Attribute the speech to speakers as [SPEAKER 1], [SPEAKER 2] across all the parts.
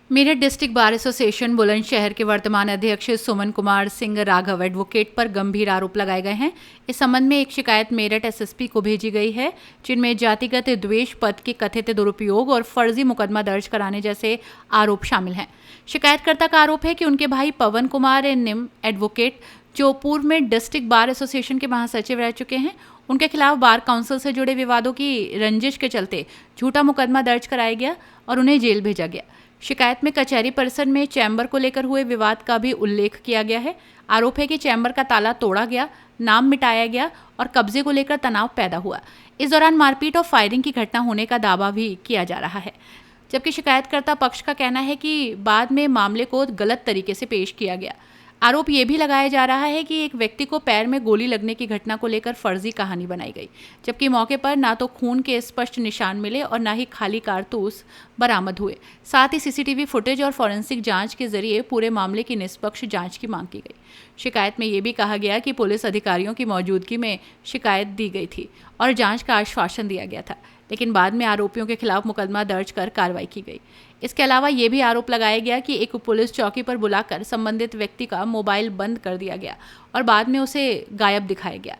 [SPEAKER 1] Meerut district bar association Bulandshahr के वर्तमान अध्यक्ष सुमन कुमार सिंह राघव एडवोकेट पर गंभीर आरोप लगाए गए हैं। इस संबंध में एक शिकायत मेरठ एसएसपी को भेजी गई है, जिनमें जातिगत द्वेष, पद के कथित दुरुपयोग और फर्जी मुकदमा दर्ज कराने जैसे आरोप शामिल हैं। शिकायतकर्ता का आरोप है कि उनके भाई पवन कुमार निम एडवोकेट, जो पूर्व में डिस्ट्रिक्ट बार एसोसिएशन के महासचिव रह चुके हैं, उनके खिलाफ बार काउंसिल से जुड़े विवादों की रंजिश के चलते झूठा मुकदमा दर्ज कराया गया और उन्हें जेल भेजा गया। शिकायत में कचहरी परिसर में चैम्बर को लेकर हुए विवाद का भी उल्लेख किया गया है। आरोप है कि चैम्बर का ताला तोड़ा गया, नाम मिटाया गया और कब्जे को लेकर तनाव पैदा हुआ। इस दौरान मारपीट और फायरिंग की घटना होने का दावा भी किया जा रहा है, जबकि शिकायतकर्ता पक्ष का कहना है कि बाद में मामले को गलत तरीके से पेश किया गया। आरोप ये भी लगाया जा रहा है कि एक व्यक्ति को पैर में गोली लगने की घटना को लेकर फर्जी कहानी बनाई गई, जबकि मौके पर ना तो खून के स्पष्ट निशान मिले और ना ही खाली कारतूस बरामद हुए। साथ ही सीसीटीवी फुटेज और फॉरेंसिक जांच के जरिए पूरे मामले की निष्पक्ष जांच की मांग की गई। शिकायत में ये भी कहा गया कि पुलिस अधिकारियों की मौजूदगी में शिकायत दी गई थी और जांच का आश्वासन दिया गया था, लेकिन बाद में आरोपियों के खिलाफ मुकदमा दर्ज कर कार्रवाई की गई। इसके अलावा ये भी आरोप लगाया गया कि एक पुलिस चौकी पर बुलाकर संबंधित व्यक्ति का मोबाइल बंद कर दिया गया और बाद में उसे गायब दिखाया गया।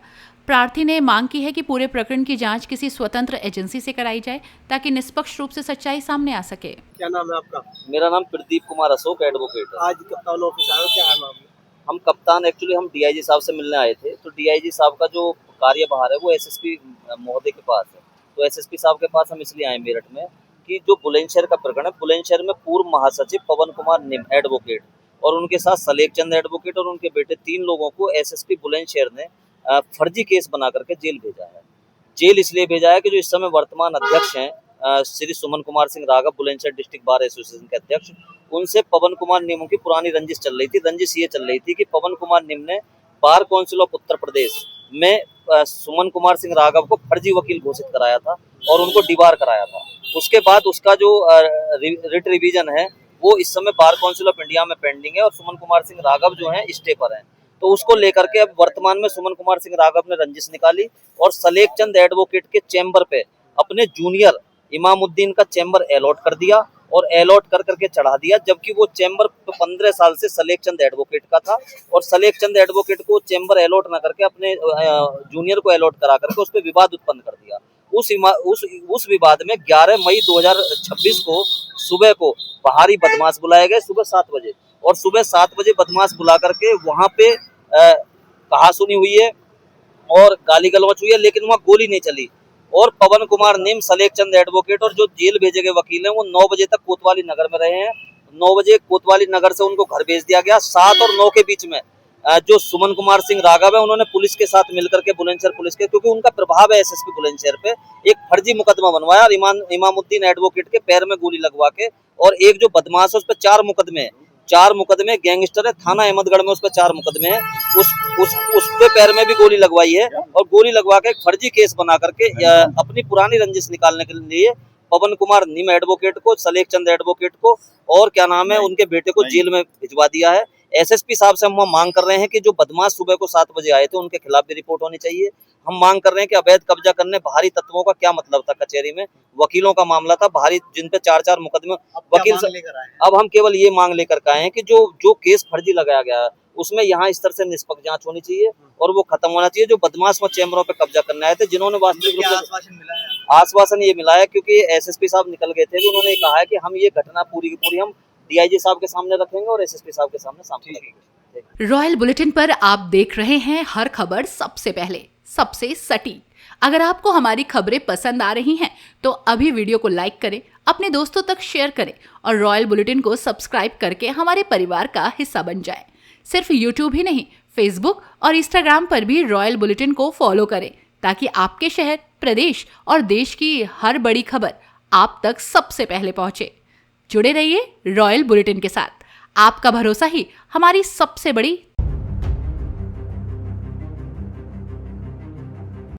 [SPEAKER 1] प्रार्थी ने मांग की है कि पूरे प्रकरण की जांच किसी स्वतंत्र एजेंसी से कराई जाए, ताकि निष्पक्ष रूप से सच्चाई सामने आ सके।
[SPEAKER 2] क्या नाम है आपका?
[SPEAKER 3] मेरा नाम प्रदीप कुमार अशोक एडवोकेट है।
[SPEAKER 2] आज कप्तान ऑफिस आए हो, क्या है मामला?
[SPEAKER 3] हम कप्तान एक्चुअली हम डीआईजी साहब से मिलने आए थे, तो डीआईजी साहब का जो कार्यभार है वो एसएसपी महोदय के पास है। तो एसएसपी साहब के पास हम इसलिए आए मेरठ में कि जो बुलंदशहर का प्रकरण है, बुलंदशहर में पूर्व महासचिव पवन कुमार निम एडवोकेट और उनके साथ सलेख चंद एडवोकेट और उनके बेटे 3 लोगों को एसएसपी बुलंदशहर ने फर्जी केस बना करके जेल भेजा है। जेल इसलिए भेजा है कि जो इस समय वर्तमान अध्यक्ष हैं Shri Suman Kumar Singh Raghav, Bulandshahr district bar association के अध्यक्ष, उनसे पवन कुमार निम की पुरानी रंजिश चल रही थी। रंजिश ये चल रही थी कि पवन कुमार निम ने bar council of Uttar Pradesh में सुमन कुमार सिंह राघव को फर्जी वकील घोषित कराया था और उनको डिबार कराया था। उसके बाद उसका जो रिट रिवीजन है वो इस समय बार काउंसिल ऑफ इंडिया में पेंडिंग है और सुमन कुमार सिंह राघव जो है स्टे पर हैं। तो उसको लेकर के अब वर्तमान में सुमन कुमार सिंह राघव ने रंजिश निकाली और सलेख चंद एडवोकेट के चैम्बर पे अपने जूनियर इमामुद्दीन का चैम्बर अलॉट कर दिया और अलॉट कर करके चढ़ा दिया, जबकि वो चैम्बर 15 साल से सलेख चंद एडवोकेट का था और सलेख चंद एडवोकेट को चैम्बर अलॉट न करके अपने जूनियर को अलॉट करा करके उस पर विवाद उत्पन्न कर दिया। उस विवाद में 11 मई 2026 को सुबह को बाहरी बदमाश बुलाए गए सुबह 7 बजे और सुबह 7 बजे बदमाश बुला करके वहां पे कहासुनी हुई है और गाली गलौच हुई है, लेकिन वहां गोली नहीं चली। और पवन कुमार निम, सलेख चंद एडवोकेट और जो जेल भेजे गए वकील हैं वो 9 बजे तक कोतवाली नगर में रहे हैं। 9 बजे कोतवाली नगर से उनको घर भेज दिया गया। 7 और 9 के बीच में जो सुमन कुमार सिंह राघव है उन्होंने पुलिस के साथ मिलकर के बुलंदशहर पुलिस के, क्योंकि उनका प्रभाव है एसएसपी बुलंदशहर पे, एक फर्जी मुकदमा बनवाया और इमामुद्दीन एडवोकेट के पैर में गोली लगवा के, और एक जो बदमाश है उस पर 4 मुकदमे गैंगस्टर है, थाना अहमदगढ़ में उस पर 4 मुकदमे हैं, उस पे पैर में भी गोली लगवाई है और गोली लगवा के एक फर्जी केस बना करके अपनी पुरानी रंजिश निकालने के लिए पवन कुमार निम एडवोकेट को, सलेख चंद एडवोकेट को और क्या नाम है उनके बेटे को जेल में भिजवा दिया है। एसएसपी साहब से हम मांग कर रहे हैं कि जो बदमाश सुबह को 7 बजे आए थे उनके खिलाफ भी रिपोर्ट होनी चाहिए। हम मांग कर रहे हैं कि अवैध कब्जा करने बाहरी तत्वों का क्या मतलब था कचहरी में, वकीलों का मामला था बाहरी जिन पे 4 मुकदमे वकील से। अब हम केवल ये मांग लेकर के आए हैं कि जो केस फर्जी लगाया गया है उसमें यहाँ स्तर से निष्पक्ष जांच होनी चाहिए और वो खत्म होना चाहिए। जो बदमाश वह चैम्बरों पे कब्जा करने आए थे, जिन्होंने वास्तविक रूप से आश्वासन ये मिला है, क्योंकि एसएसपी साहब निकल गए थे, उन्होंने कहा है कि हम ये घटना पूरी की पूरी हम डीआईजी साहब के सामने रखेंगे और एसएसपी साहब के सामने रखेंगे।
[SPEAKER 1] रॉयल बुलेटिन पर आप देख रहे हैं हर खबर सबसे पहले, सबसे सटीक। अगर आपको हमारी खबरें पसंद आ रही हैं तो अभी वीडियो को लाइक करें, अपने दोस्तों तक शेयर करें और रॉयल बुलेटिन को सब्सक्राइब करके हमारे परिवार का हिस्सा बन जाएं। सिर्फ यूट्यूब ही नहीं, फेसबुक और इंस्टाग्राम पर भी रॉयल बुलेटिन को फॉलो करें, ताकि आपके शहर, प्रदेश और देश की हर बड़ी खबर आप तक सबसे पहले पहुंचे। जुड़े रहिए रॉयल बुलेटिन के साथ। आपका भरोसा ही हमारी सबसे बड़ी